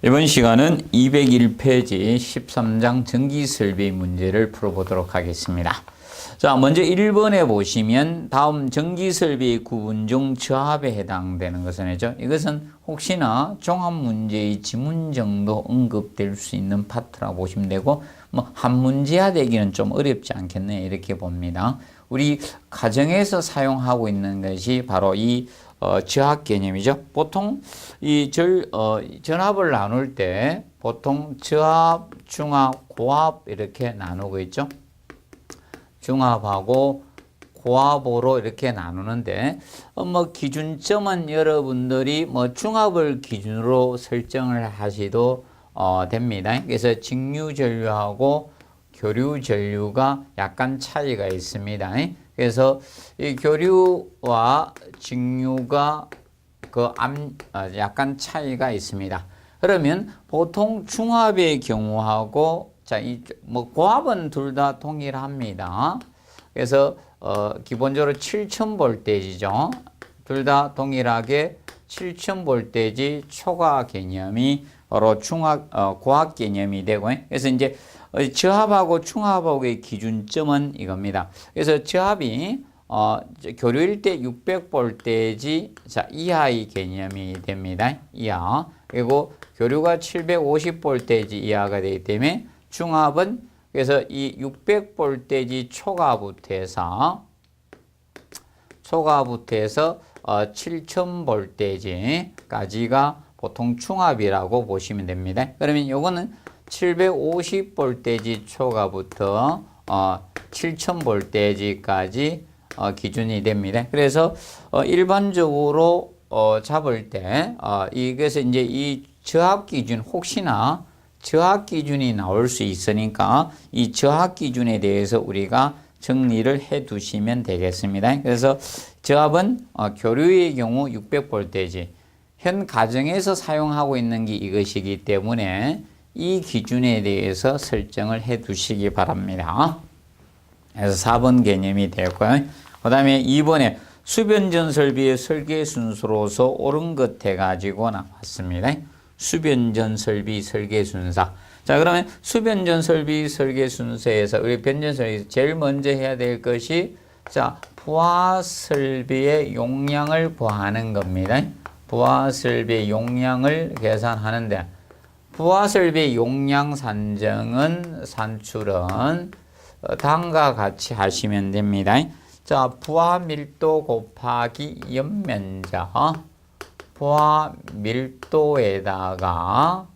이번 시간은 201페이지 13장 전기설비 문제를 풀어보도록 하겠습니다. 자, 먼저 1번에 보시면 다음 전기설비 구분 중 저합에 해당되는 것은 이것은 혹시나 종합문제의 지문 정도 언급될 수 있는 파트라고 보시면 되고, 한 문제화 되기는 좀 어렵지 않겠네, 이렇게 봅니다. 우리 가정에서 사용하고 있는 것이 바로 이 저합 개념이죠. 보통 이 전압을 나눌 때 보통 저합, 중합, 고합 이렇게 나누고 있죠. 중합하고 고합으로 이렇게 나누는데, 기준점은 여러분들이 중합을 기준으로 설정을 하셔도 됩니다. 그래서 직류전류하고 교류전류가 약간 차이가 있습니다. 그래서 이 교류와 직류가 약간 차이가 있습니다. 그러면 보통 중합의 경우하고, 고합은 둘 다 동일합니다. 그래서 기본적으로 7000V죠. 둘 다 동일하게 7000V 초과 개념이 바로 고합 개념이 되고, 그래서 이제 저합하고 중합하고의 기준점은 이겁니다. 그래서 저합이 교류일 때 600V 이하의 개념이 됩니다. 이하. 그리고 교류가 750V 이하가 되기 때문에 중합은 그래서 이 600V 초과부터 해서 7000V까지가 보통 중합이라고 보시면 됩니다. 그러면 요거는 750V 초과부터 7000V까지 기준이 됩니다. 그래서 일반적으로 잡을 때 이것은 이제 이 저합 기준, 혹시나 저합 기준이 나올 수 있으니까 이 저합 기준에 대해서 우리가 정리를 해 두시면 되겠습니다. 그래서 저합은 교류의 경우 600V, 현 가정에서 사용하고 있는 게 이것이기 때문에 이 기준에 대해서 설정을 해 두시기 바랍니다. 그래서 4번 개념이 되고요. 그 다음에 2번에 수변전설비의 설계 순서로서 옳은 것 해가지고 나왔습니다. 수변전설비 설계 순서. 자, 그러면 수변전설비 설계 순서에서 우리 변전설비 제일 먼저 해야 될 것이 부하설비의 용량을 구하는 겁니다. 부하설비의 용량을 계산하는데, 부하설비 용량 산출은 다음과 같이 하시면 됩니다. 자, 부하밀도 곱하기 연면적, 부하밀도에다가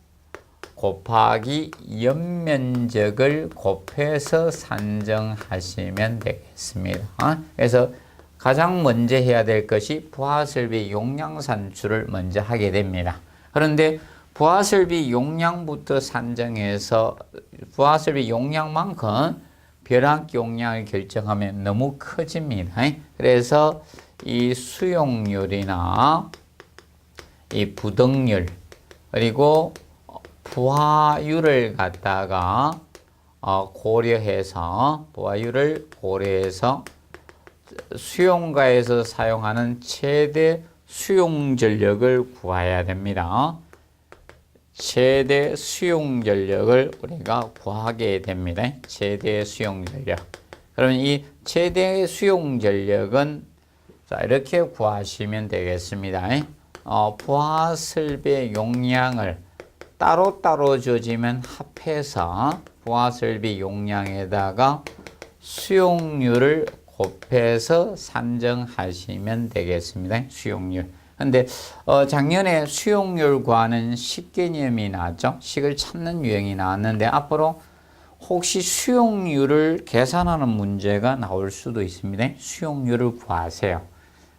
곱하기 연면적을 곱해서 산정하시면 되겠습니다. 그래서 가장 먼저 해야 될 것이 부하설비 용량 산출을 먼저 하게 됩니다. 그런데 부하설비 용량부터 산정해서 부하설비 용량만큼 벼락 용량을 결정하면 너무 커집니다. 그래서 이 수용률이나 이 부덕률 그리고 부하율을 갖다가 부하율을 고려해서 수용가에서 사용하는 최대 수용 전력을 구해야 됩니다. 최대 수용 전력을 우리가 구하게 됩니다. 최대 수용 전력. 그러면 이 최대 수용 전력은 이렇게 구하시면 되겠습니다. 부하설비 용량을 따로따로 줘지면 합해서 부하설비 용량에다가 수용률을 곱해서 산정하시면 되겠습니다. 수용률. 근데 작년에 수용률 구하는 식 개념이 나왔죠. 식을 찾는 유형이 나왔는데, 앞으로 혹시 수용률을 계산하는 문제가 나올 수도 있습니다. 수용률을 구하세요.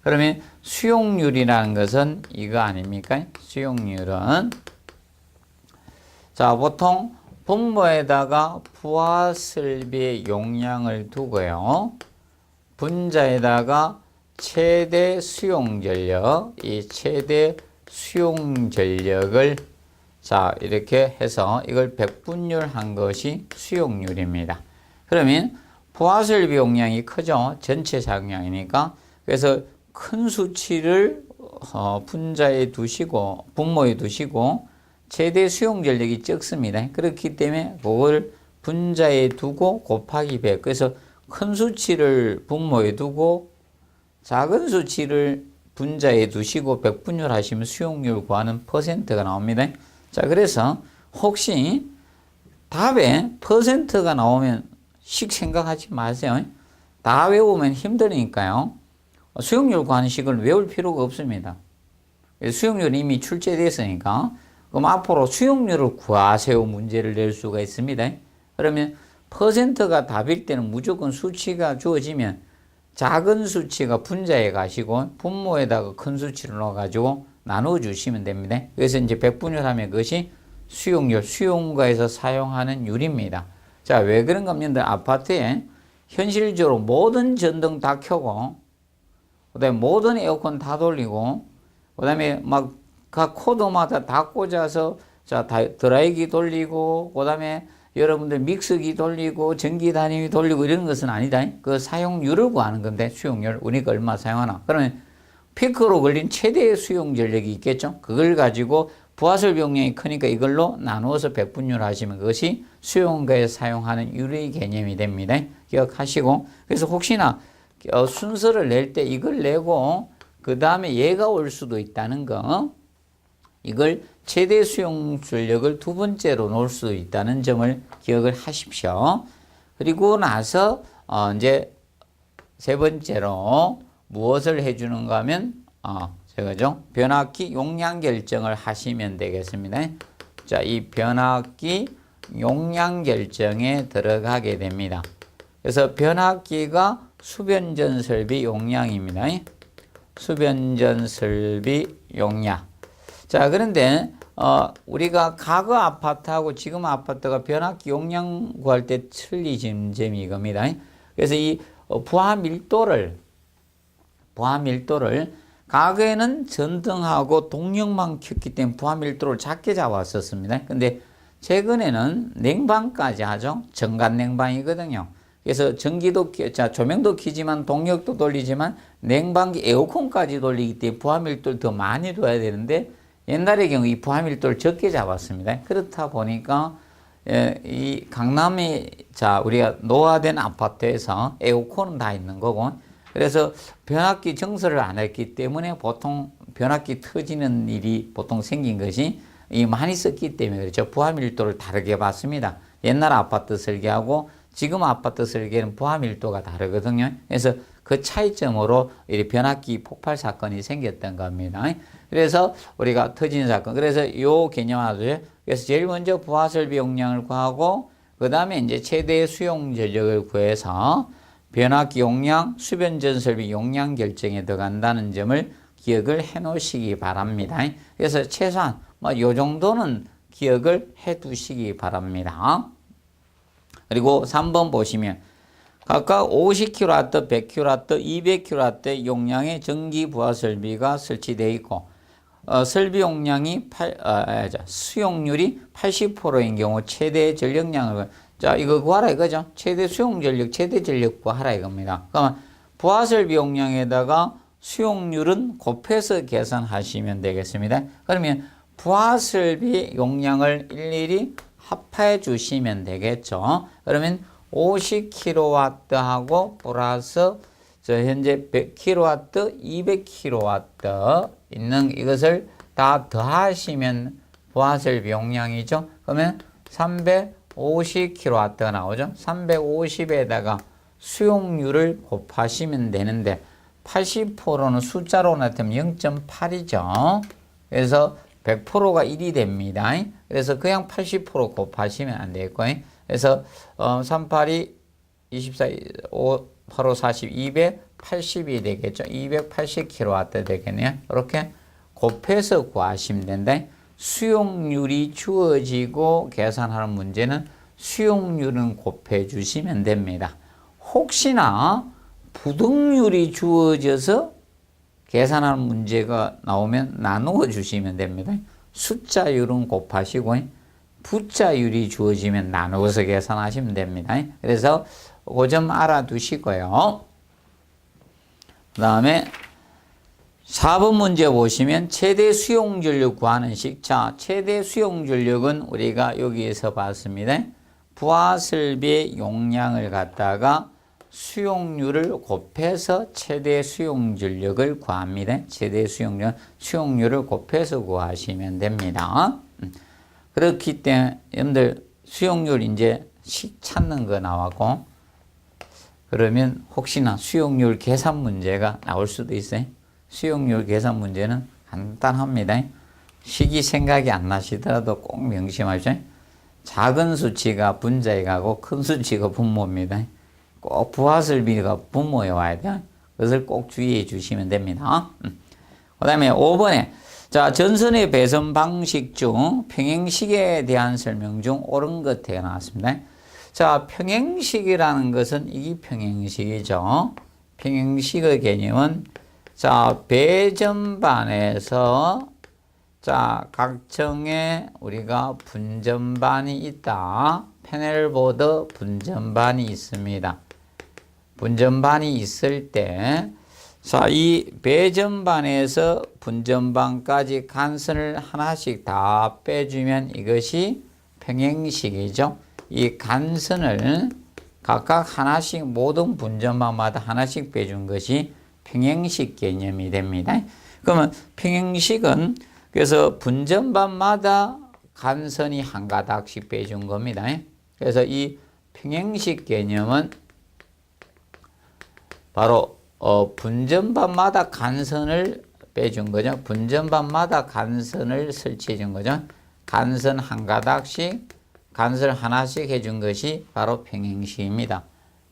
그러면 수용률이라는 것은 이거 아닙니까? 수용률은 보통 분모에다가 부하설비의 용량을 두고요, 분자에다가 최대 수용 전력, 이 최대 수용 전력을 이렇게 해서 이걸 백분율한 것이 수용률입니다. 그러면 부하설비 용량이 크죠. 전체 작용량이니까. 그래서 큰 수치를 분자에 두시고 분모에 두시고 최대 수용 전력이 적습니다. 그렇기 때문에 그걸 분자에 두고 곱하기 100. 그래서 큰 수치를 분모에 두고 작은 수치를 분자에 두시고 백분율 하시면 수용률 구하는 퍼센트가 나옵니다. 자, 그래서 혹시 답에 퍼센트가 나오면 식 생각하지 마세요. 다 외우면 힘드니까요. 수용률 구하는 식을 외울 필요가 없습니다. 수용률이 이미 출제됐으니까. 그럼 앞으로 수용률을 구하세요 문제를 낼 수가 있습니다. 그러면 퍼센트가 답일 때는 무조건 수치가 주어지면 작은 수치가 분자에 가시고 분모에다가 큰 수치를 넣어가지고 나눠주시면 됩니다. 그래서 이제 백분율 하면 그것이 수용률, 수용가에서 사용하는 율입니다. 자, 왜 그런가 하면 아파트에 현실적으로 모든 전등 다 켜고 그 다음에 모든 에어컨 다 돌리고 그 다음에 막 각 코드마다 다 꽂아서 자, 드라이기 돌리고 그 다음에 여러분들 믹서기 돌리고 전기 단위기 돌리고 이런 것은 아니다. 그 사용률을 구하는 건데 수용률 우리가 얼마 사용하나. 그러면 피크로 걸린 최대의 수용 전력이 있겠죠. 그걸 가지고 부하설 용량이 크니까 이걸로 나누어서 백분율 하시면 그것이 수용가에 사용하는 율의 개념이 됩니다. 기억하시고 그래서 혹시나 순서를 낼 때 이걸 내고 그 다음에 얘가 올 수도 있다는 거 이걸 최대 수용 전력을 두 번째로 놓을 수 있다는 점을 기억을 하십시오. 그리고 나서 이제 세 번째로 무엇을 해주는가 하면 제가죠 변압기 용량 결정을 하시면 되겠습니다. 자, 이 변압기 용량 결정에 들어가게 됩니다. 그래서 변압기가 수변전 설비 용량입니다. 수변전 설비 용량. 자, 그런데 우리가 과거 아파트하고 지금 아파트가 변압기 용량 구할 때 틀리는 점이 이겁니다. 그래서 이 부하 밀도를 과거에는 전등하고 동력만 켰기 때문에 부하 밀도를 작게 잡았었습니다. 근데 최근에는 냉방까지 하죠. 정관 냉방이거든요. 그래서 전기도 조명도 켜지만 동력도 돌리지만 냉방기 에어컨까지 돌리기 때문에 부하 밀도를 더 많이 둬야 되는데 옛날의 경우 이 부하 밀도를 적게 잡았습니다. 그렇다 보니까 이 강남에 우리가 노화된 아파트에서 에어컨은 다 있는 거고 그래서 변압기 정설을 안 했기 때문에 보통 변압기 터지는 일이 보통 생긴 것이 많이 썼기 때문에 그렇죠. 부하 밀도를 다르게 봤습니다. 옛날 아파트 설계하고 지금 아파트 설계는 부하 밀도가 다르거든요. 그래서 그 차이점으로 이 변압기 폭발 사건이 생겼던 겁니다. 그래서 우리가 터진 사건. 그래서 요 개념 하죠. 그래서 제일 먼저 부하 설비 용량을 구하고 그 다음에 이제 최대 수용 전력을 구해서 변압기 용량, 수변전 설비 용량 결정에 들어간다는 점을 기억을 해 놓으시기 바랍니다. 그래서 최소한 요 정도는 기억을 해 두시기 바랍니다. 그리고 3번 보시면 각각 50kW, 100kW, 200kW 용량의 전기 부하 설비가 설치되어 있고 설비 용량이 수용률이 80%인 경우 최대 전력량을 이거 구하라 이거죠. 최대 수용 전력, 최대 전력 구하라 이겁니다. 그러면 부하 설비 용량에다가 수용률은 곱해서 계산하시면 되겠습니다. 그러면 부하 설비 용량을 일일이 합해 주시면 되겠죠. 그러면 50kW하고 플러스 현재 100kW, 200kW 있는 이것을 다 더하시면 부하설비 용량이죠. 그러면 350kW가 나오죠. 350에다가 수용률을 곱하시면 되는데 80%는 숫자로 나타내면 0.8이죠. 그래서 100%가 1이 됩니다. 그래서 그냥 80% 곱하시면 안 되겠고 그래서 382, 24, 5, 8, 5, 40, 280이 되겠죠. 280kW 되겠네요. 이렇게 곱해서 구하시면 된다. 수용률이 주어지고 계산하는 문제는 수용률은 곱해 주시면 됩니다. 혹시나 부등률이 주어져서 계산하는 문제가 나오면 나누어 주시면 됩니다. 숫자율은 곱하시고 부자율이 주어지면 나누어서 계산하시면 됩니다. 그래서 그 점 알아두시고요. 그 다음에 4번 문제 보시면 최대 수용 전력 구하는 식. 자, 최대 수용 전력은 우리가 여기에서 봤습니다. 부하설비의 용량을 갖다가 수용률을 곱해서 최대 수용 전력을 구합니다. 최대 수용률을 곱해서 구하시면 됩니다. 그렇기 때문에 여러분들 수용률 이제 식 찾는 거 나왔고, 그러면 혹시나 수용률 계산 문제가 나올 수도 있어요. 수용률 계산 문제는 간단합니다. 식이 생각이 안 나시더라도 꼭 명심하죠. 작은 수치가 분자에 가고 큰 수치가 분모입니다. 꼭 부하설비가 분모에 와야 돼요. 그것을 꼭 주의해 주시면 됩니다. 그 다음에 5번에 자, 전선의 배선 방식 중 평행식에 대한 설명 중 옳은 것에 나왔습니다. 자, 평행식이라는 것은 이게 평행식이죠. 평행식의 개념은 자, 배전반에서 자, 각층에 우리가 분전반이 있다. 패널보드 분전반이 있습니다. 분전반이 있을 때 자, 이 배전반에서 분전반까지 간선을 하나씩 다 빼주면 이것이 평행식이죠. 이 간선을 각각 하나씩 모든 분전반마다 하나씩 빼준 것이 평행식 개념이 됩니다. 그러면 평행식은 그래서 분전반마다 간선이 한 가닥씩 빼준 겁니다. 그래서 이 평행식 개념은 바로 분전반마다 간선을 빼준 거죠. 분전반마다 간선을 설치해 준 거죠. 간선 한 가닥씩, 간선을 하나씩 해준 것이 바로 평행식입니다.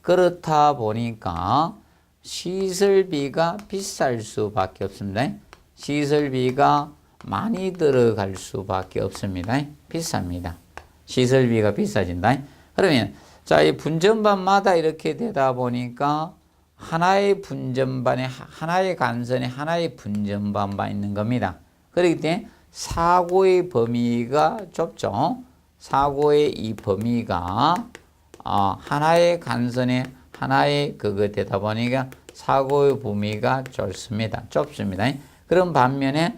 그렇다 보니까 시설비가 비쌀 수밖에 없습니다. 시설비가 많이 들어갈 수밖에 없습니다. 비쌉니다. 시설비가 비싸진다. 그러면 자, 이 분전반마다 이렇게 되다 보니까 하나의 분전반에 하나의 간선에 하나의 분전반만 있는 겁니다. 그렇기 때문에 사고의 범위가 좁죠. 사고의 이 범위가 하나의 간선에 하나의 그거 되다 보니까 사고의 범위가 좁습니다. 그런 반면에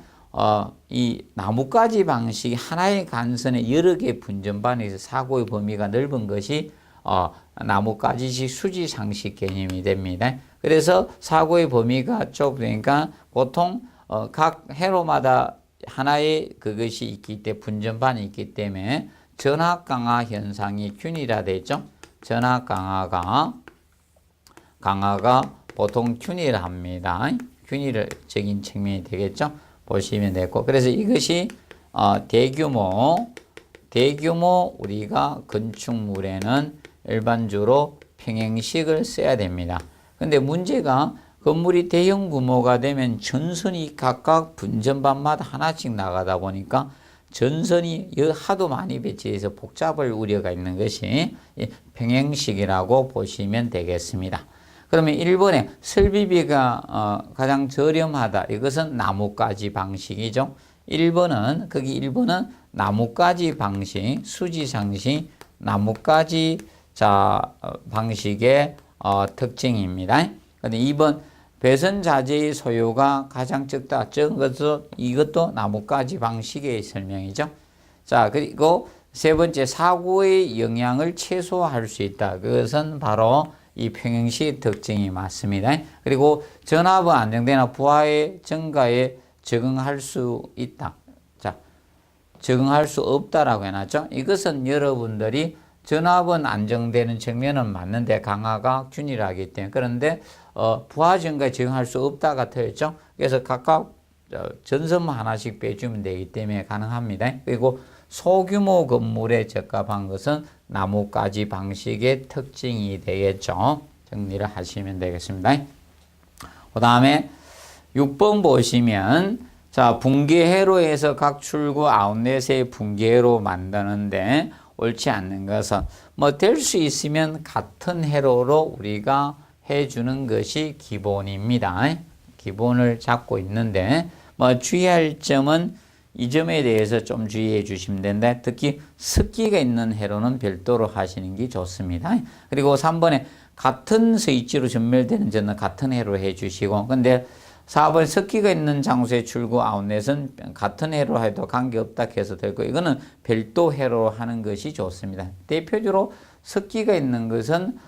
이 나뭇가지 방식이 하나의 간선에 여러 개 분전반에 있어 사고의 범위가 넓은 것이 나뭇가지식 수지상식 개념이 됩니다. 그래서 사고의 범위가 좁으니까 보통 각 회로마다 하나의 그것이 있기 때문에 분전반이 있기 때문에 전압 강화 현상이 균일화되죠. 전압 강화가 보통 균일합니다. 균일적인 측면이 되겠죠. 보시면 되고, 그래서 이것이 대규모 우리가 건축물에는 일반적으로 평행식을 써야 됩니다. 근데 문제가 건물이 대형 규모가 되면 전선이 각각 분전반마다 하나씩 나가다 보니까 전선이 하도 많이 배치해서 복잡할 우려가 있는 것이 평행식이라고 보시면 되겠습니다. 그러면 1번에 설비비가 가장 저렴하다. 이것은 나뭇가지 방식이죠. 1번은 나뭇가지 방식, 수지상식, 나뭇가지 방식의 특징입니다. 근데 2번 배선 자재의 소요가 가장 적다. 적은 것도 이것도 나뭇가지 방식의 설명이죠. 자, 그리고 세 번째 사고의 영향을 최소화할 수 있다. 그것은 바로 이 평행식 특징이 맞습니다. 그리고 전압은 안정되나 부하의 증가에 적응할 수 있다. 자, 적응할 수 없다라고 해놨죠. 이것은 여러분들이 전압은 안정되는 측면은 맞는데 강화가 균일하기 때문에 그런데 부하 증가에 적응할 수 없다가 틀렸죠. 그래서 각각 전선만 하나씩 빼주면 되기 때문에 가능합니다. 그리고 소규모 건물에 적합한 것은 나뭇가지 방식의 특징이 되겠죠. 정리를 하시면 되겠습니다. 그 다음에 6번 보시면 자, 분계회로에서 각 출구 아웃렛의 분계회로 만드는데 옳지 않는 것은 될 수 있으면 같은 회로로 우리가 해주는 것이 기본입니다. 기본을 잡고 있는데 주의할 점은 이 점에 대해서 좀 주의해 주시면 되는데 특히 습기가 있는 회로는 별도로 하시는 게 좋습니다. 그리고 3번에 같은 스위치로 전멸되는 전은 같은 회로 해 주시고 근데 4번 습기가 있는 장소의 출구 아웃렛은 같은 회로 해도 관계없다 해서 되고 이거는 별도 회로 하는 것이 좋습니다. 대표적으로 습기가 있는 것은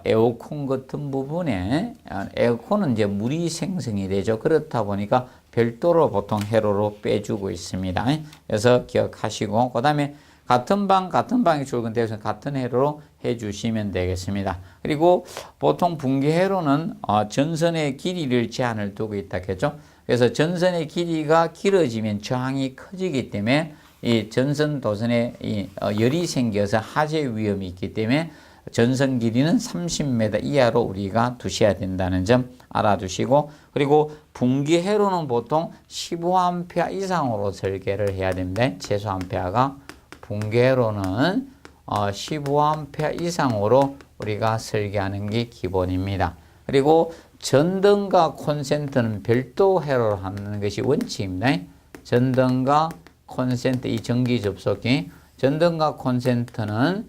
에어컨 같은 부분에 에어컨은 이제 물이 생성이 되죠. 그렇다 보니까 별도로 보통 회로로 빼주고 있습니다. 그래서 기억하시고 그다음에 같은 방에 출근돼서 같은 회로로 해주시면 되겠습니다. 그리고 보통 분기 회로는 전선의 길이를 제한을 두고 있다 했죠. 그래서 전선의 길이가 길어지면 저항이 커지기 때문에 이 전선 도선에 열이 생겨서 화재 위험이 있기 때문에 전선 길이는 30m 이하로 우리가 두셔야 된다는 점 알아두시고 그리고 분기 회로는 보통 15A 이상으로 설계를 해야 됩니다. 최소 암페어가 분기회로는 15A 이상으로 우리가 설계하는 게 기본입니다. 그리고 전등과 콘센트는 별도 회로로 하는 것이 원칙입니다. 전등과 콘센트 이 전기 접속기 전등과 콘센트는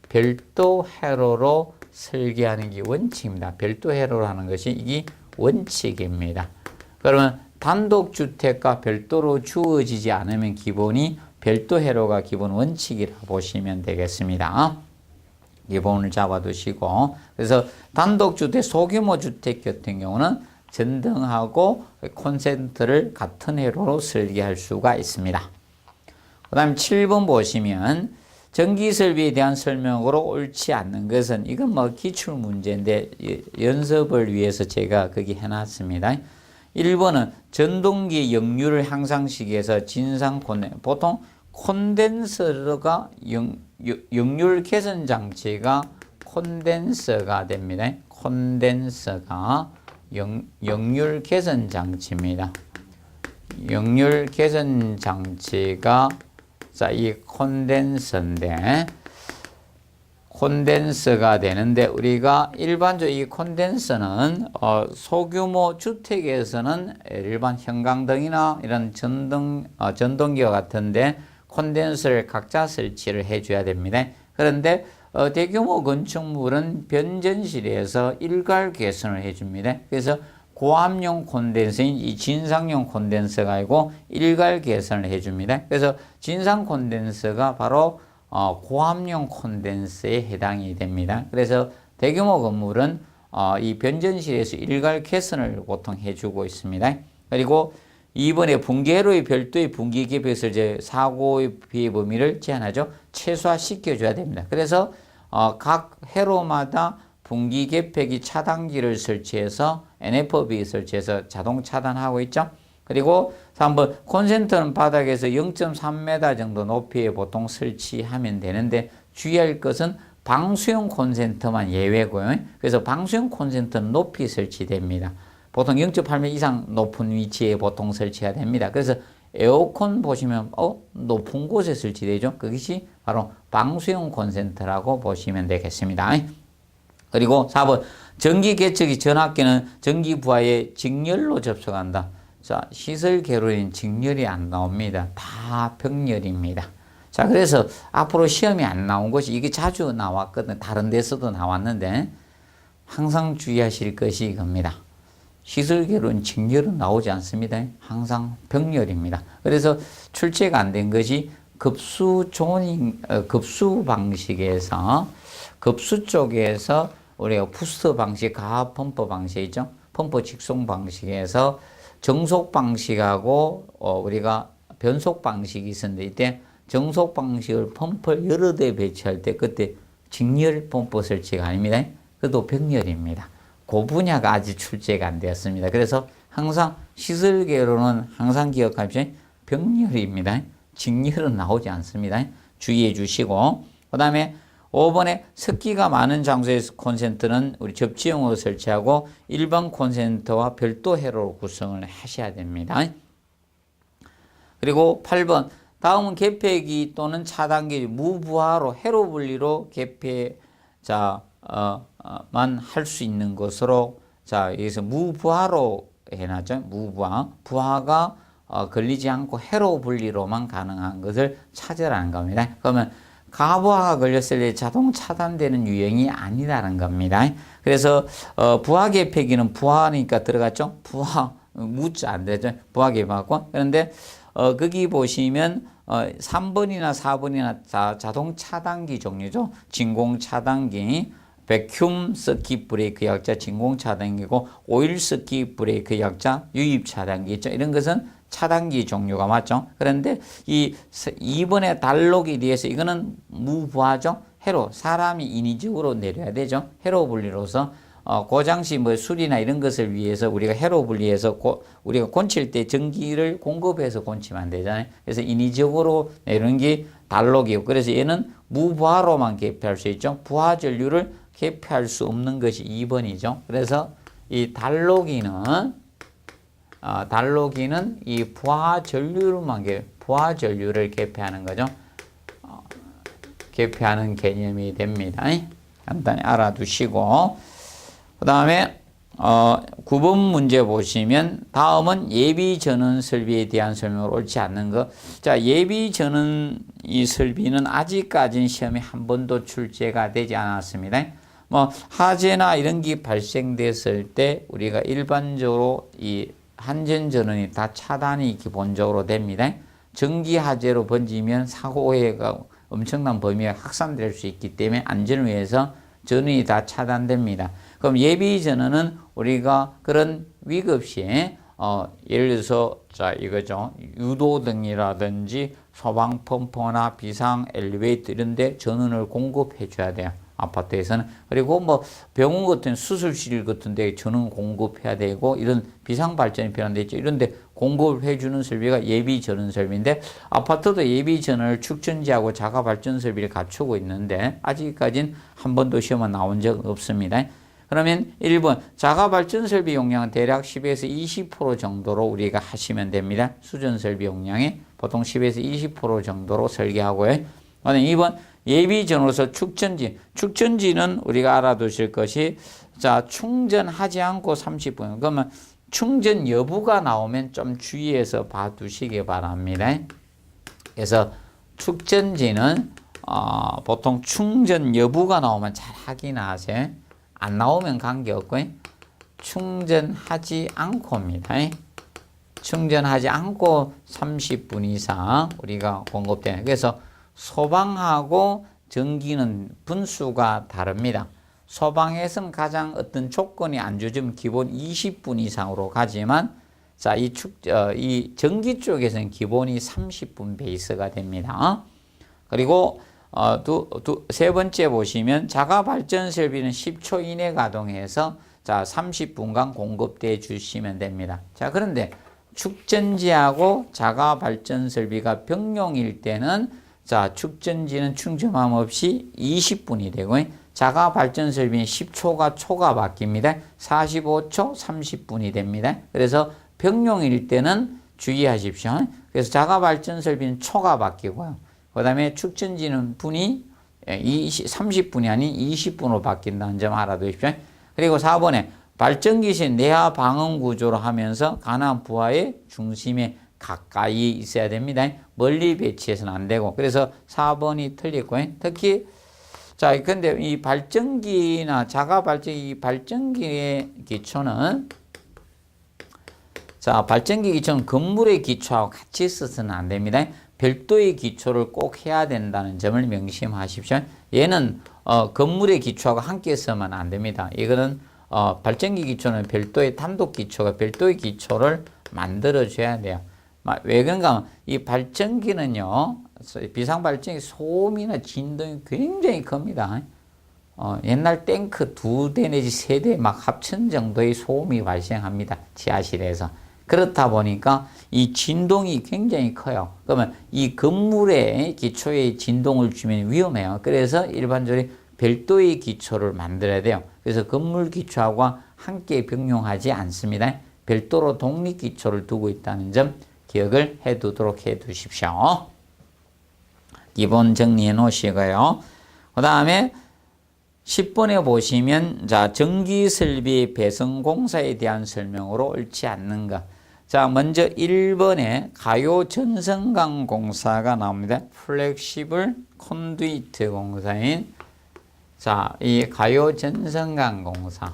별도 회로로 설계하는 게 원칙입니다. 별도 회로로 하는 것이 이게 원칙입니다. 그러면 단독주택과 별도로 주어지지 않으면 기본이 별도 회로가 기본 원칙이라 보시면 되겠습니다. 기본을 잡아두시고 그래서 단독주택 소규모 주택 같은 경우는 전등하고 콘센트를 같은 회로로 설계할 수가 있습니다. 그 다음 7번 보시면 전기설비에 대한 설명으로 옳지 않는 것은 이건 뭐 기출문제인데 연습을 위해서 제가 거기 해놨습니다. 1번은 전동기 역류를 향상시켜서 진상 보통 콘덴서가 역률 개선 장치가 콘덴서가 됩니다. 콘덴서가 역률 개선 장치입니다. 역률 개선 장치가 이 콘덴서인데 콘덴서가 되는데 우리가 일반적으로 이 콘덴서는 소규모 주택에서는 일반 형광등이나 이런 전동기와 같은데 콘덴서를 각자 설치를 해줘야 됩니다. 그런데 대규모 건축물은 변전실에서 일괄 개선을 해줍니다. 그래서 고압용 콘덴서인 이 진상용 콘덴서가 아니고 일괄 개선을 해줍니다. 그래서 진상 콘덴서가 바로 고압용 콘덴서에 해당이 됩니다. 그래서 대규모 건물은 이 변전실에서 일괄 개선을 보통 해주고 있습니다. 그리고 이번에 분기회로의 별도의 분기 개폐에서 이제 사고의 피해 범위를 제한하죠. 최소화시켜줘야 됩니다. 그래서 각 회로마다 분기 개폐기 차단기를 설치해서 NFB 설치해서 자동 차단하고 있죠. 그리고 3번 콘센트는 바닥에서 0.3m 정도 높이에 보통 설치하면 되는데 주의할 것은 방수용 콘센트만 예외고요. 그래서 방수용 콘센트는 높이 설치됩니다. 보통 0.8m 이상 높은 위치에 보통 설치가 됩니다. 그래서 에어컨 보시면 높은 곳에 설치되죠. 그것이 바로 방수용 콘센트라고 보시면 되겠습니다. 그리고 4번 전기 개척이 전압기는 전기 부하에 직렬로 접속한다. 자, 시설 개로엔 직렬이 안 나옵니다. 다 병렬입니다. 자, 그래서 앞으로 시험이 안 나온 것이 이게 자주 나왔거든. 다른 데서도 나왔는데 항상 주의하실 것이 이겁니다. 시설 개로는 직렬은 나오지 않습니다. 항상 병렬입니다. 그래서 출제가 안 된 것이 급수 방식에서 급수 쪽에서 우리가 부스터 방식, 가압 펌프 방식이죠. 펌프 직송 방식에서 정속 방식하고 우리가 변속 방식이 있었는데 이때 정속 방식을 펌프를 여러 대 배치할 때 그때 직렬 펌프 설치가 아닙니다. 그것도 병렬입니다. 그 분야가 아직 출제가 안 되었습니다. 그래서 항상 시설계로는 항상 기억하십시오. 병렬입니다. 직렬은 나오지 않습니다. 주의해 주시고 그 다음에 5번에 습기가 많은 장소의 콘센트는 우리 접지용으로 설치하고 일반 콘센트와 별도 회로로 구성을 하셔야 됩니다. 그리고 8번 다음은 개폐기 또는 차단기 무부하로 회로 분리로 개폐 만 할 수 있는 것으로 여기서 무부하로 해놨죠. 무부하 부하가 걸리지 않고 회로 분리로만 가능한 것을 찾으라는 겁니다. 그러면 가부하가 걸렸을 때 자동 차단되는 유형이 아니라는 겁니다. 그래서 부하 개폐기는 부하니까 들어갔죠. 부하 묻자 안 되죠. 부하기 받고. 그런데 거기 보시면 3번이나 4번이나 자동 차단기 종류죠. 진공 차단기, 백큐ම් 서킷 브레이크 약자 진공 차단기고, 오일 서킷 브레이크 약자 유입 차단기 있죠. 이런 것은 차단기 종류가 맞죠. 그런데 이 2번의 달록에 대해서 이거는 무부하죠. 회로, 사람이 인위적으로 내려야 되죠. 회로 분리로서 고장시 뭐 수리나 이런 것을 위해서 우리가 회로 분리해서 우리가 곤칠 때 전기를 공급해서 곤치면 안 되잖아요. 그래서 인위적으로 내리는 게 달록이고, 그래서 얘는 무부하로만 개폐할 수 있죠. 부하 전류를 개폐할 수 없는 것이 2번이죠. 그래서 이 달록이는 이 부하 전류를 개폐하는 거죠. 개폐하는 개념이 됩니다. 간단히 알아두시고, 그 다음에 9번 문제 보시면 다음은 예비 전원 설비에 대한 설명을 옳지 않는 것. 자, 예비 전원 이 설비는 아직까지는 시험에 한 번도 출제가 되지 않았습니다. 뭐 화재나 이런 게 발생됐을 때 우리가 일반적으로 이 한전 전원이 다 차단이 기본적으로 됩니다. 전기 화재로 번지면 사고가 엄청난 범위가 확산될 수 있기 때문에 안전을 위해서 전원이 다 차단됩니다. 그럼 예비 전원은 우리가 그런 위급 시에 예를 들어서 자 이거죠. 유도등이라든지 소방 펌프나 비상 엘리베이터 이런 데 전원을 공급해 줘야 돼요. 아파트에서는. 그리고 뭐 병원 같은 수술실 같은 데 전원 공급해야 되고, 이런 비상 발전이 필요한 데 있죠. 이런 데 공급해 주는 설비가 예비 전원 설비인데, 아파트도 예비 전원을 축전지하고 자가 발전 설비를 갖추고 있는데 아직까지는 한 번도 시험에 나온 적 없습니다. 그러면 1번 자가 발전 설비 용량은 대략 10에서 20% 정도로 우리가 하시면 됩니다. 수전 설비 용량이 보통 10에서 20% 정도로 설계하고요. 2번 예비 전원으로서 축전지는 우리가 알아두실 것이, 자, 충전하지 않고 30분. 그러면 충전 여부가 나오면 좀 주의해서 봐두시기 바랍니다. 그래서 축전지는 보통 충전 여부가 나오면 잘 확인하세요. 안 나오면 관계없고요. 충전하지 않고입니다. 충전하지 않고 30분 이상 우리가 공급되는. 그래서 소방하고 전기는 분수가 다릅니다. 소방에서는 가장 어떤 조건이 안 주어지면 기본 20분 이상으로 가지만, 자, 이 전기 쪽에서는 기본이 30분 베이스가 됩니다. 그리고 세 번째 보시면 자가 발전 설비는 10초 이내 가동해서 자 30분간 공급돼 주시면 됩니다. 자, 그런데 축전지하고 자가 발전 설비가 병용일 때는, 자, 축전지는 충전함 없이 20분이 되고, 자가 발전 설비는 10초가 초가 바뀝니다. 45초, 30분이 됩니다. 그래서 병용일 때는 주의하십시오. 그래서 자가 발전 설비는 초가 바뀌고요. 그 다음에 축전지는 분이 30분이 아닌 20분으로 바뀐다는 점 알아두십시오. 그리고 4번에 발전기 시 내화 방음 구조로 하면서 가난 부하의 중심에 가까이 있어야 됩니다. 멀리 배치해서는 안 되고. 그래서 4번이 틀리고요. 특히 자, 근데 이 발전기나 자가 발전기, 발전기의 기초는, 자, 발전기 기초는 건물의 기초하고 같이 있어서는 안 됩니다. 별도의 기초를 꼭 해야 된다는 점을 명심하십시오. 얘는 건물의 기초하고 함께 쓰면 안 됩니다. 이거는 발전기 기초는 별도의 단독 기초가 별도의 기초를 만들어 줘야 돼요. 왜 그런가 하면 이 발전기는요, 비상 발전기 소음이나 진동이 굉장히 큽니다. 옛날 탱크 2대 내지 3대 막 합천 정도의 소음이 발생합니다. 지하실에서. 그렇다 보니까 이 진동이 굉장히 커요. 그러면 이 건물의 기초에 진동을 주면 위험해요. 그래서 일반적으로 별도의 기초를 만들어야 돼요. 그래서 건물 기초하고 함께 병용하지 않습니다. 별도로 독립 기초를 두고 있다는 점 기억을 해 두도록 해 두십시오. 기본 정리해 놓으시고요. 그 다음에 10번에 보시면, 자, 전기 설비 배선 공사에 대한 설명으로 옳지 않는 것. 자, 먼저 1번에 가요 전선강 공사가 나옵니다. 플렉시블 컨듀이트 공사인, 자, 이 가요 전선강 공사.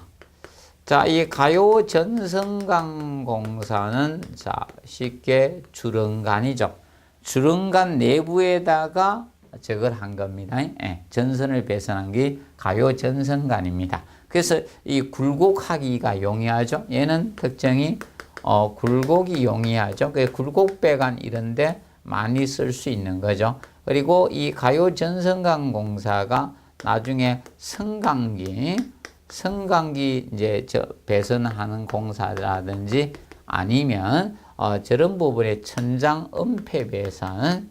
자, 이 가요 전성강 공사는 자, 쉽게 주렁간이죠. 주렁간 내부에다가 저걸 한 겁니다. 예, 전선을 배선한 게 가요 전성간입니다. 그래서 이 굴곡하기가 용이하죠. 얘는 특징이 굴곡이 용이하죠. 그 굴곡배관 이런데 많이 쓸 수 있는 거죠. 그리고 이 가요 전성강 공사가 나중에 성강기 이제 배선하는 공사라든지 아니면 저런 부분에 천장 은폐 배선,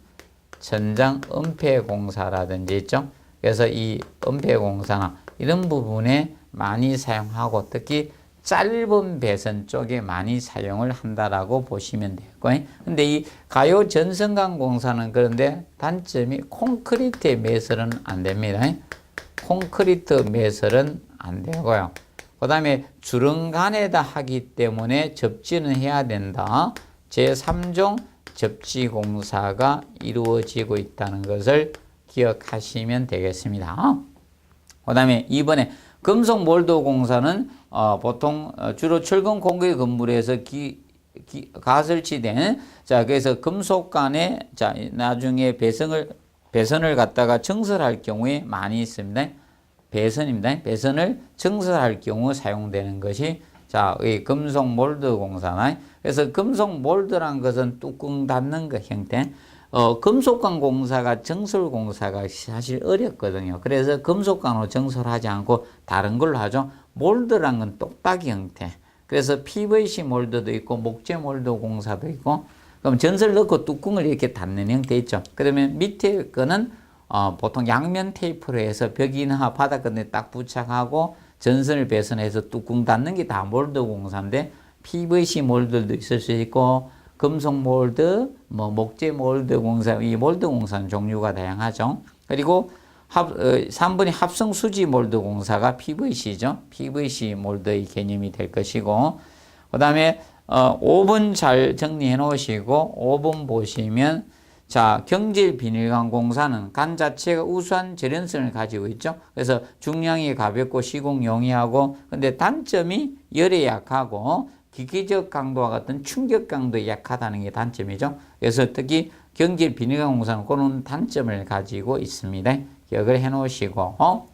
천장 은폐 공사라든지 있죠. 그래서 이 은폐 공사나 이런 부분에 많이 사용하고 특히 짧은 배선 쪽에 많이 사용을 한다라고 보시면 되고, 근데 이 가요 전성강 공사는 그런데 단점이 콘크리트에 매설은 안 됩니다. 콘크리트 매설은 안 되고요. 그 다음에 주렁간에다 하기 때문에 접지는 해야 된다. 제3종 접지 공사가 이루어지고 있다는 것을 기억하시면 되겠습니다. 그 다음에 이번에 금속 몰드 공사는 보통 주로 철근 콘크리트 건물에서 가설치된 자 그래서 금속관에 자 나중에 배선을 갖다가 증설할 경우에 많이 있습니다. 배선입니다. 배선을 증설할 경우 사용되는 것이 자, 이 금속 몰드 공사나 그래서 금속 몰드란 것은 뚜껑 닫는 그 형태. 금속관 공사가 정설 공사가 사실 어렵거든요. 그래서 금속관으로 정설하지 않고 다른 걸로 하죠. 몰드란 건 똑딱이 형태. 그래서 PVC 몰드도 있고 목재 몰드 공사도 있고 그럼 전설 넣고 뚜껑을 이렇게 닫는 형태 있죠. 그러면 밑에 거는 보통 양면 테이프로 해서 벽이나 바닥 끝에 딱 부착하고 전선을 배선해서 뚜껑 닫는 게 다 몰드 공사인데 PVC 몰드도 있을 수 있고 금속 몰드, 목재 몰드 공사, 이 몰드 공사는 종류가 다양하죠. 그리고 3번이 합성 수지 몰드 공사가 PVC죠. PVC 몰드의 개념이 될 것이고, 그 다음에 5번 잘 정리해 놓으시고 5번 보시면 자 경질 비닐관 공사는 간 자체가 우수한 절연성을 가지고 있죠. 그래서 중량이 가볍고 시공 용이하고 근데 단점이 열에 약하고 기계적 강도와 같은 충격 강도에 약하다는 게 단점이죠. 그래서 특히 경질 비닐관 공사는 그런 단점을 가지고 있습니다. 기억을 해 놓으시고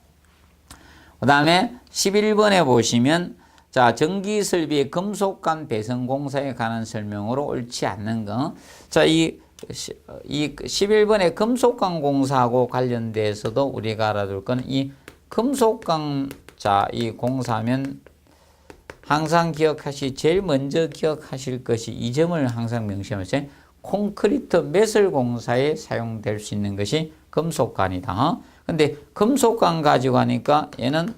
그 다음에 11번에 보시면 자 전기 설비의 금속관 배선 공사에 관한 설명으로 옳지 않는 거. 자, 이 11번의 금속관 공사하고 관련돼서도 우리가 알아둘 건 이 금속관 자, 이 공사면 항상 제일 먼저 기억하실 것이 이 점을 항상 명심하세요. 콘크리트 매설 공사에 사용될 수 있는 것이 금속관이다. 근데 금속관 가지고 하니까 얘는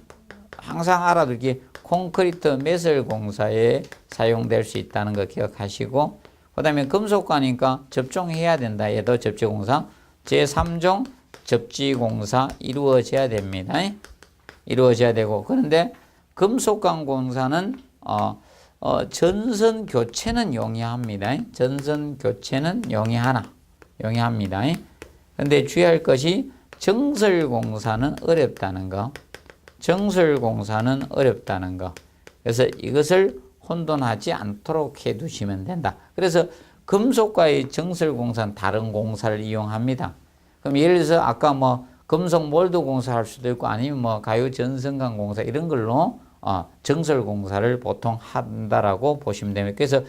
항상 알아둘 게 콘크리트 매설 공사에 사용될 수 있다는 거 기억하시고 그 다음에 금속관이니까 접종해야 된다. 얘도 접지공사. 제3종 접지공사 이루어져야 됩니다. 이루어져야 되고 그런데 금속관 공사는 전선 교체는 용이합니다. 전선 교체는 용이합니다. 그런데 주의할 것이 정설 공사는 어렵다는 거. 정설 공사는 어렵다는 거. 그래서 이것을 혼돈하지 않도록 해 두시면 된다. 그래서 금속과의 정설 공사는 다른 공사를 이용합니다. 그럼 예를 들어서 아까 금속 몰드 공사할 수도 있고 아니면 가요 전성강 공사 이런 걸로 정설 공사를 보통 한다라고 보시면 됩니다. 그래서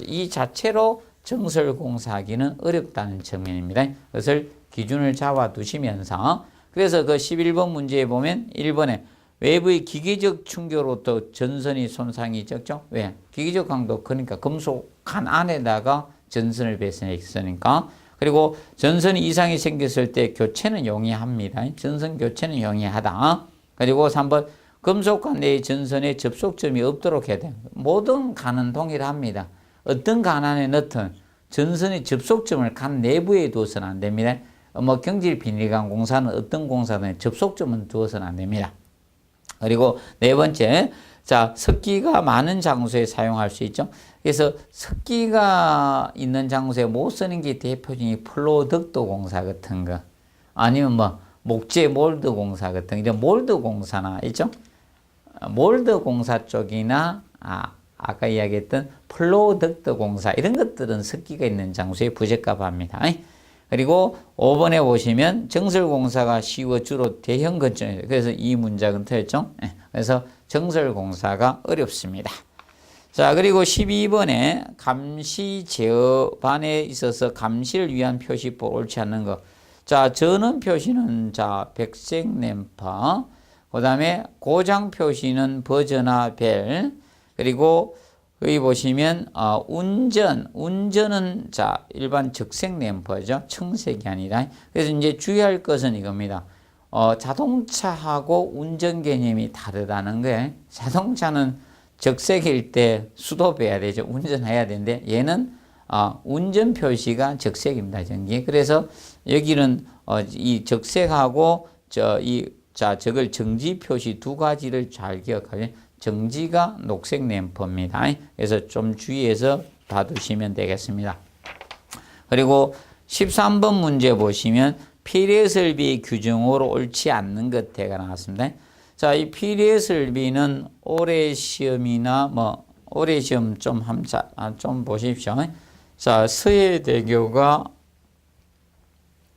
이 자체로 정설 공사하기는 어렵다는 측면입니다. 그것을 기준을 잡아 두시면서 그래서 그 11번 문제에 보면 1번에 외부의 기계적 충격으로부터 전선이 손상이 적죠. 왜? 기계적 강도 그러니까 금속관 안에다가 전선을 배선했으니까. 그리고 전선 이상이 생겼을 때 교체는 용이합니다. 전선 교체는 용이하다. 그리고 3번 금속관 내의 전선에 접속점이 없도록 해야 돼요. 모든 관은 동일합니다. 어떤 관 안에 넣든 전선의 접속점을 관 내부에 두어서는 안 됩니다. 경질 비닐관 공사는 어떤 공사든 접속점은 두어서는 안 됩니다. 그리고 네 번째, 자, 석기가 많은 장소에 사용할 수 있죠. 그래서 석기가 있는 장소에 못 쓰는 게 대표적인 플로덕도 공사 같은 거, 아니면 목재 몰드 공사 같은 거, 이런 몰드 공사나 있죠. 몰드 공사 쪽이나 아까 이야기했던 플로우덕트 공사 이런 것들은 습기가 있는 장소에 부적합합니다. 그리고 5번에 보시면 정설공사가 쉬워 주로 대형 건축이에요. 그래서 이 문장은 틀렸죠. 그래서 정설공사가 어렵습니다. 자, 그리고 12번에 감시 제어반에 있어서 감시를 위한 표시법 옳지 않는 거. 자, 전원 표시는 자 백색 램프, 그 다음에 고장 표시는 버저나 벨, 그리고 여기 보시면 운전은 자 일반 적색 램프죠. 청색이 아니라. 그래서 이제 주의할 것은 이겁니다. 자동차하고 운전 개념이 다르다는 거예요. 자동차는 적색일 때 스톱해야 되죠. 운전해야 되는데 얘는 운전 표시가 적색입니다. 전기. 그래서 여기는 이 적색하고 저걸 정지 표시 두 가지를 잘 기억하면 정지가 녹색 램프입니다. 그래서 좀 주의해서 봐두시면 되겠습니다. 그리고 13번 문제 보시면 피레설비 규정으로 옳지 않는 것대가 나왔습니다. 자, 이 피레설비는 올해 시험이나 올해 시험 좀 보십시오. 자, 서해대교가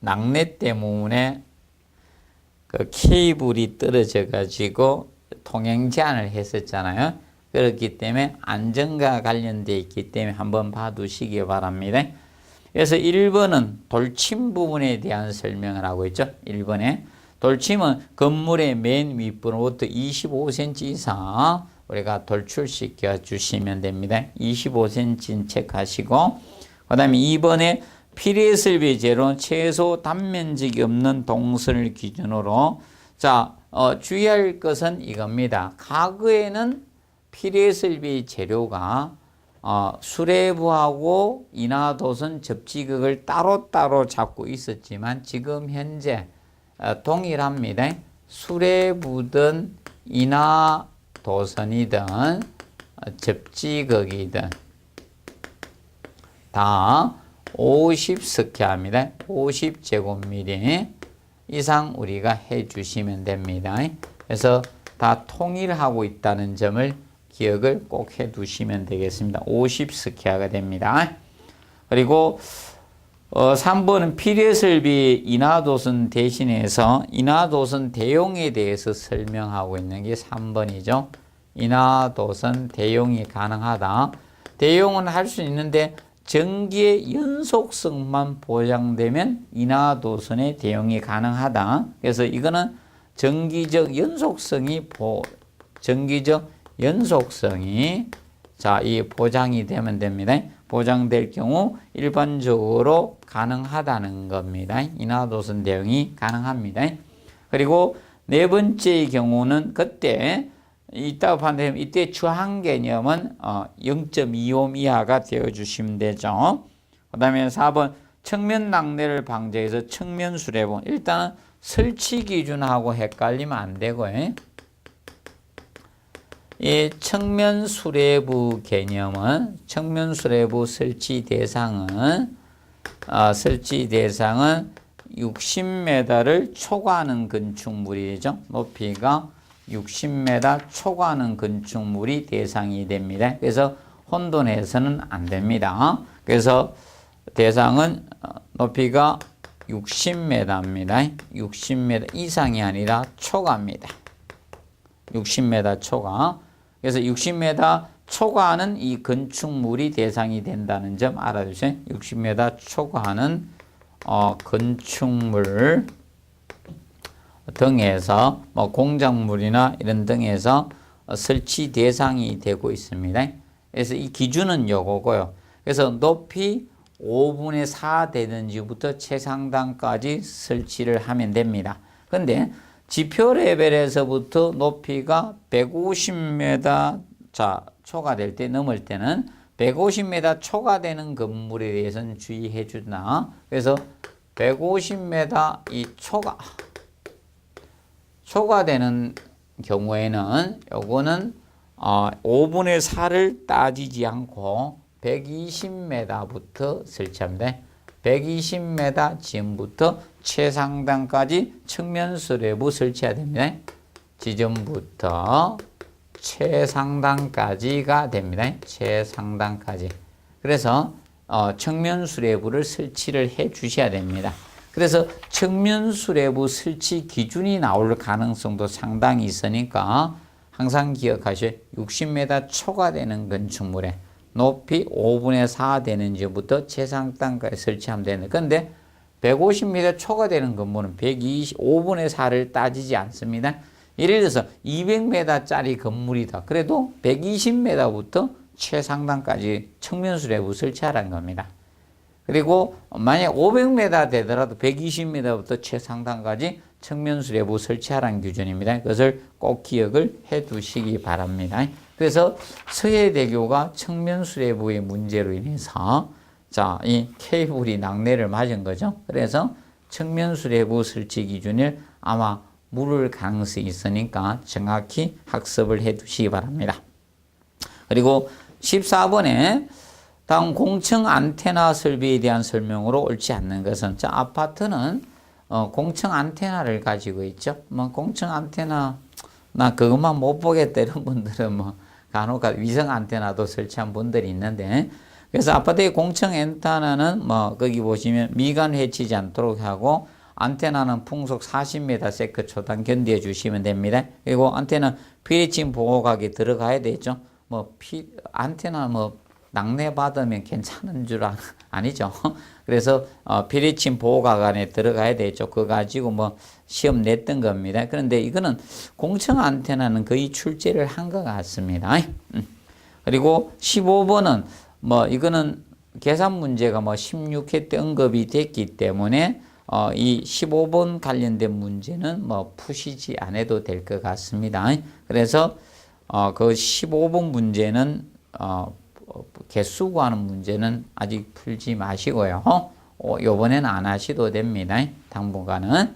낙뢰 때문에 그 케이블이 떨어져 가지고 통행 제한을 했었잖아요. 그렇기 때문에 안전과 관련되어 있기 때문에 한번 봐두시기 바랍니다. 그래서 1번은 돌침 부분에 대한 설명을 하고 있죠. 1번에 돌침은 건물의 맨 윗부분부터 25cm 이상 우리가 돌출시켜 주시면 됩니다. 25cm 체크하시고, 그 다음에 2번에 피레설비 제로 최소 단면적이 없는 동선을 기준으로 자 주의할 것은 이겁니다. 과거에는 피레설비 재료가 수레부하고 인하도선 접지극을 따로따로 잡고 있었지만 지금 현재 동일합니다. 수레부든 인하도선이든 접지극이든 다 50스퀘어입니다. 50제곱미터 이상 우리가 해 주시면 됩니다. 그래서 다 통일하고 있다는 점을 기억을 꼭 해 두시면 되겠습니다. 50스퀘어가 됩니다. 그리고 3번은 피레설비 인하도선 대신해서 인하도선 대용에 대해서 설명하고 있는 게 3번이죠. 인하도선 대용이 가능하다. 대용은 할 수 있는데 전기의 연속성만 보장되면 인하도선의 대용이 가능하다. 그래서 이거는 전기적 연속성이 이 보장이 되면 됩니다. 보장될 경우 일반적으로 가능하다는 겁니다. 인하도선 대용이 가능합니다. 그리고 네 번째의 경우는 그때 이따가 판단하면 이때 주항 개념은 0.25 이하가 되어주시면 되죠. 그 다음에 4번 측면 낙뢰를 방지해서 측면 수레부. 일단은 설치 기준하고 헷갈리면 안 되고요. 이 측면 수레부 개념은 측면 수레부 설치 대상은 60m를 초과하는 건축물이죠. 높이가 60m 초과하는 건축물이 대상이 됩니다. 그래서 혼돈해서는 안 됩니다. 그래서 대상은 높이가 60m입니다. 60m 이상이 아니라 초과입니다. 60m 초과. 그래서 60m 초과하는 이 건축물이 대상이 된다는 점 알아두세요. 60m 초과하는 건축물 등에서 공작물이나 이런 등에서 설치 대상이 되고 있습니다. 그래서 이 기준은 요거고요. 그래서 높이 5분의 4 되는지부터 최상단까지 설치를 하면 됩니다. 근데 지표 레벨에서부터 높이가 150m 초과될 때 넘을 때는 150m 초과되는 건물에 대해서는 주의해 주나. 그래서 150m 이 초과되는 경우에는 요거는 5분의 4를 따지지 않고 120m부터 설치합니다. 120m 지점부터 최상단까지 측면 수레부 설치해야 됩니다. 지점부터 최상단까지가 됩니다. 최상단까지. 그래서 측면 수뇌부를 설치를 해 주셔야 됩니다. 그래서 측면 수뇌부 설치 기준이 나올 가능성도 상당히 있으니까 항상 기억하셔야 60m 초과되는 건축물에 높이 5분의 4 되는지부터 최상단까지 설치하면 되는데, 그런데 150m 초과되는 건물은 125분의 4를 따지지 않습니다. 예를 들어서 200m짜리 건물이다. 그래도 120m부터 최상단까지 측면 수뇌부 설치하라는 겁니다. 그리고 만약 500m 되더라도 120m부터 최상단까지 측면 수뇌부 설치하라는 기준입니다. 그것을 꼭 기억을 해 두시기 바랍니다. 그래서 서해대교가 측면 수뇌부의 문제로 인해서 이 케이블이 낙뢰를 맞은 거죠. 그래서 측면 수뇌부 설치 기준을 아마 물을 가능성이 있으니까 정확히 학습을 해 두시기 바랍니다. 그리고 14번에 다음 공청 안테나 설비에 대한 설명으로 옳지 않는 것은, 아파트는 공청 안테나를 가지고 있죠. 공청 안테나 나 그것만 못 보겠다 이런 분들은 간혹 위성 안테나도 설치한 분들이 있는데, 그래서 아파트의 공청 안테나는 거기 보시면 미간 해치지 않도록 하고 안테나는 풍속 40m 세크 초당 견디해 주시면 됩니다. 그리고 안테나 피리침 보호각이 들어가야 되죠. 안테나 낙뢰 받으면 괜찮은 줄 아니죠. 그래서 피리침 보호각 안에 들어가야 되죠. 그거 가지고 시험 냈던 겁니다. 그런데 이거는 공청 안테나는 거의 출제를 한 것 같습니다. 그리고 15번은 이거는 계산 문제가 16회 때 언급이 됐기 때문에 이 15번 관련된 문제는 푸시지 않아도 될 것 같습니다. 그래서 그 15번 문제는 개수 구하는 문제는 아직 풀지 마시고요. 요번에는 안 하셔도 됩니다. 당분간은.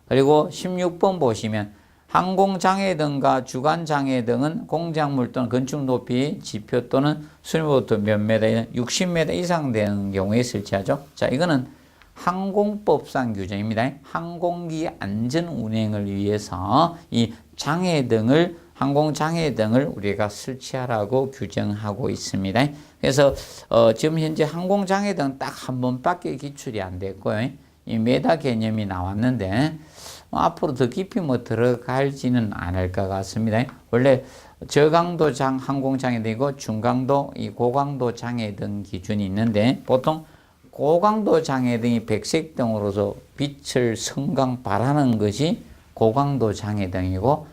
그리고 16번 보시면 항공장애 등과 주간장애 등은 공작물 또는 건축 높이 지표 또는 수뇌부터 몇 메다, 60m 이상 되는 경우에 설치하죠. 이거는 항공법상 규정입니다. 항공기 안전 운행을 위해서 이 항공장애 등을 우리가 설치하라고 규정하고 있습니다. 그래서 지금 현재 항공장애 등 딱 한 번밖에 기출이 안 됐고요. 이 메다 개념이 나왔는데 앞으로 더 깊이 들어갈지는 않을 것 같습니다. 원래 저강도 항공장애 등이고 중강도, 고강도 장애 등 기준이 있는데, 보통 고강도 장애 등이 백색 등으로서 빛을 성강 발하는 것이 고강도 장애 등이고,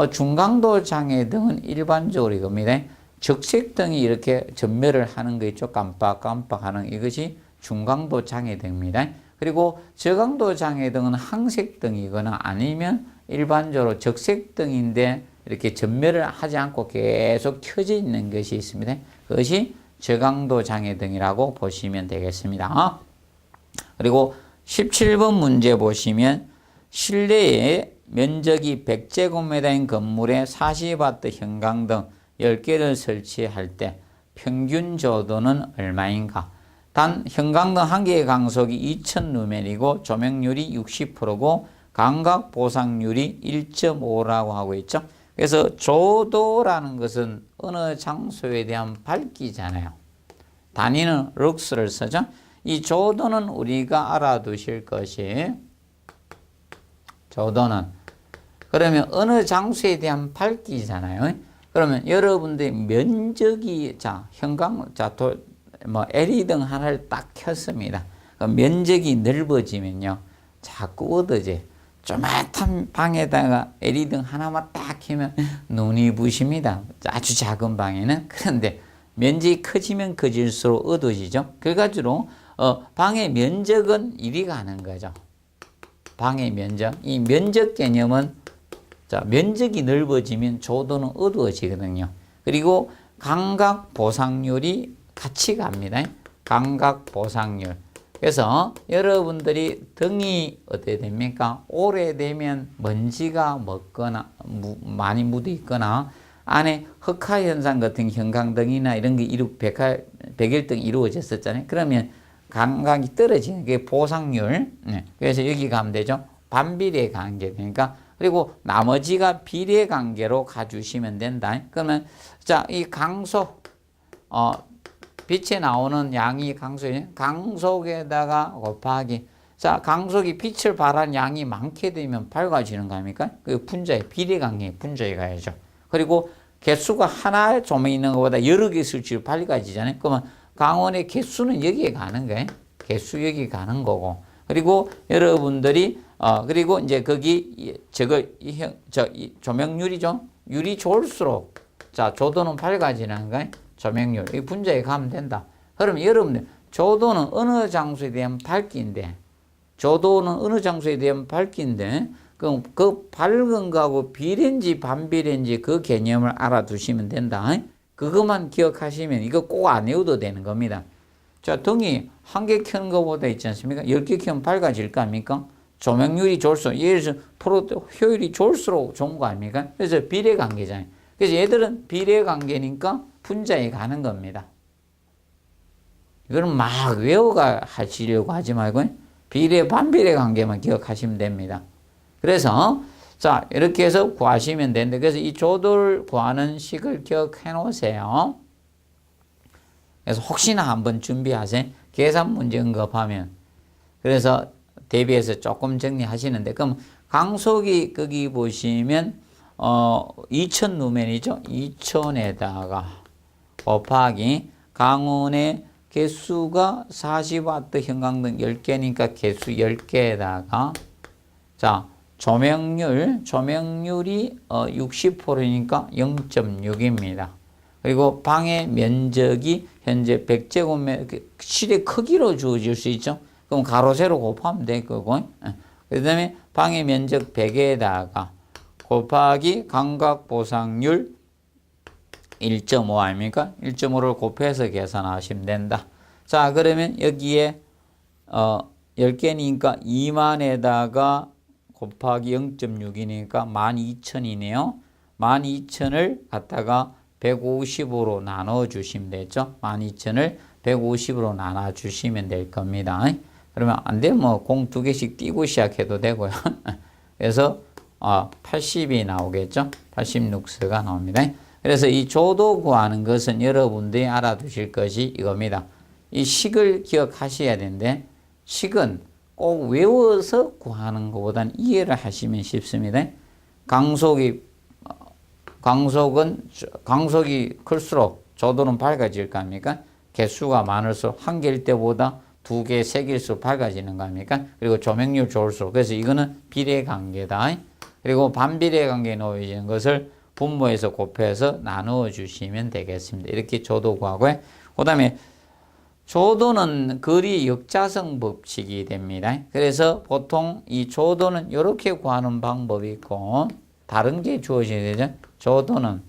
중강도 장애 등은 일반적으로 이겁니다. 적색 등이 이렇게 전멸을 하는 거 있죠. 깜빡깜빡 하는 이것이 중강도 장애 등입니다. 그리고 저강도 장애 등은 항색 등이거나 아니면 일반적으로 적색 등인데 이렇게 전멸을 하지 않고 계속 켜져 있는 것이 있습니다. 그것이 저강도 장애 등이라고 보시면 되겠습니다. 그리고 17번 문제 보시면 실내에 면적이 100제곱미터인 건물에 40W 형광등 10개를 설치할 때 평균 조도는 얼마인가? 단 형광등 1개의 강속이 2000루멘이고 조명률이 60%고 감각 보상률이 1.5라고 하고 있죠. 그래서 조도라는 것은 어느 장소에 대한 밝기잖아요. 단위는 럭스를 쓰죠. 이 조도는 우리가 알아두실 것이, 조도는 그러면 어느 장소에 대한 밝기잖아요. 그러면 여러분들의 면적이 LED 등 하나를 딱 켰습니다. 면적이 넓어지면요 자꾸 어두워져요. 조그맣은 방에다가 LED 등 하나만 딱 켜면 눈이 부십니다. 아주 작은 방에는. 그런데 면적이 커지면 커질수록 어두워지죠. 그래가지고 방의 면적은 이리 가는 거죠. 방의 면적. 이 면적 개념은 면적이 넓어지면 조도는 어두워지거든요. 그리고 감각 보상률이 같이 갑니다. 감각 보상률. 그래서 여러분들이 등이 어떻게 됩니까? 오래되면 먼지가 묻거나 많이 묻어 있거나 안에 흑화 현상 같은 형광등이나 이런 게 백일등이 이루어졌었잖아요. 그러면 감각이 떨어지는 게 보상률. 그래서 여기 가면 되죠. 반비례 관계. 그러니까 그리고 나머지가 비례관계로 가주시면 된다. 그러면 자, 이 강속 빛에 나오는 양이 강속에다가 곱하기 자, 강속이 빛을 발하는 양이 많게 되면 밝아지는 거 아닙니까? 그 분자의 비례관계에 분자에 가야죠. 그리고 개수가 하나에 조명 있는 것보다 여러 개 있을수록 밝아지잖아요. 그러면 강원의 개수는 여기에 가는 거예요. 개수 여기 가는 거고. 그리고 여러분들이 그리고 이제 거기 이 조명률이죠. 율이 좋을수록 자, 조도는 밝아지는 거예요. 조명률. 이 분자에 가면 된다. 그러면 여러분들 조도는 어느 장소에 대한 밝기인데 조도는 어느 장소에 대한 밝기인데 그럼 그 밝은 거하고 비례인지 반비례인지 그 개념을 알아두시면 된다. 그것만 기억하시면 이거 꼭 안 외워도 되는 겁니다. 자, 등이 한 개 켜는 것보다 있지 않습니까? 10개 켜면 밝아질 거 아닙니까? 조명률이 좋을수록, 예를 들어서 효율이 좋을수록 좋은 거 아닙니까? 그래서 비례관계잖아요. 그래서 얘들은 비례관계니까 분자에 가는 겁니다. 이거는 막 외워가 하시려고 하지 말고 비례, 반비례 관계만 기억하시면 됩니다. 그래서 자, 이렇게 해서 구하시면 되는데 그래서 이 조도를 구하는 식을 기억해 놓으세요. 그래서 혹시나 한번 준비하세요. 계산 문제 응급하면. 그래서 대비해서 조금 정리하시는데 그럼 강속이 거기 보시면 2000 루멘이죠. 2000에다가 곱하기 강원의 개수가 40W 형광등 10개니까 개수 10개에다가 자, 조명률이 60%니까 0.6입니다. 그리고 방의 면적이 현재 100제곱미터 실의 크기로 주어질 수 있죠. 그럼 가로 세로 곱하면 될 거고. 그 다음에 방의 면적 100에다가 곱하기 감각보상률 1.5 아닙니까? 1.5를 곱해서 계산하시면 된다. 자, 그러면 여기에 10개니까 2만에다가 곱하기 0.6이니까 12,000이네요. 12,000을 갖다가 150으로 나눠주시면 되죠. 12,000을 150으로 나눠주시면 될 겁니다. 그러면 안 되면 뭐 공 2개씩 띄고 시작해도 되고요. 그래서 80이 나오겠죠. 86수가 나옵니다. 그래서 이 조도 구하는 것은 여러분들이 알아두실 것이 이겁니다. 이 식을 기억하셔야 되는데 식은 꼭 외워서 구하는 것보다는 이해를 하시면 쉽습니다. 강속이 클수록 조도는 밝아질 거 아닙니까? 개수가 많을수록 한 개일 때보다 2개, 3개일수록 밝아지는 거 아닙니까? 그리고 조명률 좋을수록. 그래서 이거는 비례관계다. 그리고 반비례관계에 놓여지는 것을 분모에서 곱해서 나누어 주시면 되겠습니다. 이렇게 조도 구하고요. 그 다음에 조도는 거리 역자성 법칙이 됩니다. 그래서 보통 이 조도는 이렇게 구하는 방법이 있고 다른 게 주어져야 되죠. 조도는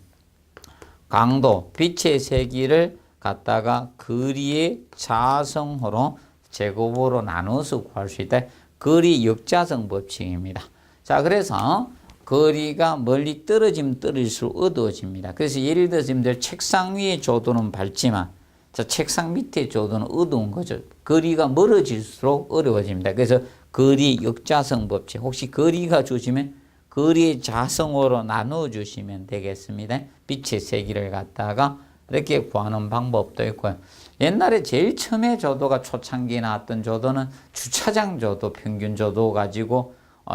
강도, 빛의 세기를 갖다가 거리의 자성으로 제곱으로 나눠서 구할 수 있다. 거리 역자성 법칙입니다. 자, 그래서 거리가 멀리 떨어지면 떨어질수록 어두워집니다. 그래서 예를 들어서 여러분들 책상 위의 조도는 밝지만 자, 책상 밑에 조도는 어두운 거죠. 거리가 멀어질수록 어려워집니다. 그래서 거리 역자성 법칙. 혹시 거리가 주시면 거리의 자성으로 나누어 주시면 되겠습니다. 빛의 세기를 갖다가 이렇게 구하는 방법도 있고요. 옛날에 제일 처음에 조도가 초창기에 나왔던 조도는 주차장 조도, 평균 조도 가지고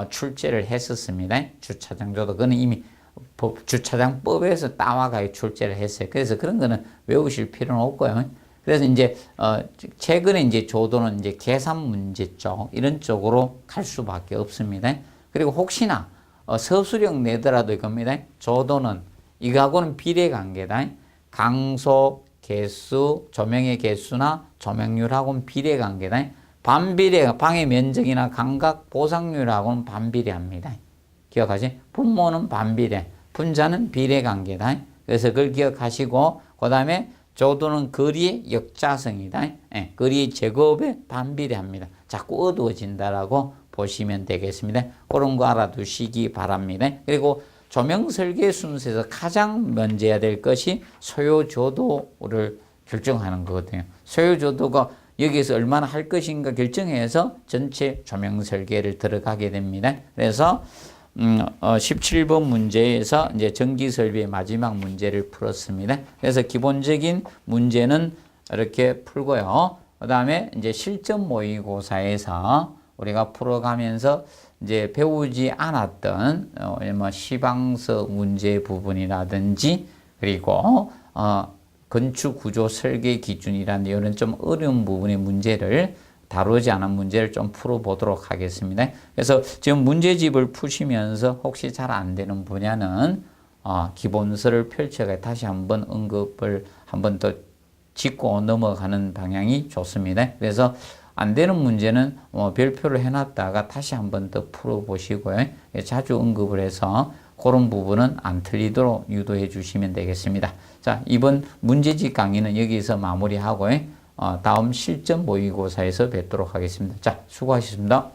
출제를 했었습니다. 주차장 조도. 그거는 이미 주차장법에서 따와가 출제를 했어요. 그래서 그런 거는 외우실 필요는 없고요. 그래서 이제 최근에 이제 조도는 이제 계산 문제 쪽 이런 쪽으로 갈 수밖에 없습니다. 그리고 혹시나 서술형 내더라도 이겁니다. 조도는 이거하고는 비례관계다. 강속, 개수, 조명의 개수나 조명률하고는 비례관계다. 반비례, 방의 면적이나 감각 보상률하고는 반비례합니다. 기억하시? 분모는 반비례, 분자는 비례관계다. 그래서 그걸 기억하시고 그 다음에 조도는 거리의 역자성이다. 거리의 제곱에 반비례합니다. 자꾸 어두워진다라고 보시면 되겠습니다. 그런 거 알아두시기 바랍니다. 그리고 조명 설계 순서에서 가장 먼저 해야 될 것이 소요 조도를 결정하는 거거든요. 소요 조도가 여기에서 얼마나 할 것인가 결정해서 전체 조명 설계를 들어가게 됩니다. 그래서 17번 문제에서 이제 전기 설비의 마지막 문제를 풀었습니다. 그래서 기본적인 문제는 이렇게 풀고요. 그 다음에 이제 실전 모의고사에서 우리가 풀어가면서 이제 배우지 않았던 뭐 시방서 문제 부분이라든지 그리고 건축 구조 설계 기준이라는 이런 좀 어려운 부분의 문제를 다루지 않은 문제를 좀 풀어보도록 하겠습니다. 그래서 지금 문제집을 푸시면서 혹시 잘 안 되는 분야는 기본서를 펼쳐가 다시 한번 언급을 한번 더 짚고 넘어가는 방향이 좋습니다. 그래서 안 되는 문제는 별표를 해놨다가 다시 한번 더 풀어보시고요. 자주 언급을 해서 그런 부분은 안 틀리도록 유도해 주시면 되겠습니다. 자, 이번 문제집 강의는 여기서 마무리하고요. 다음 실전 모의고사에서 뵙도록 하겠습니다. 자, 수고하셨습니다.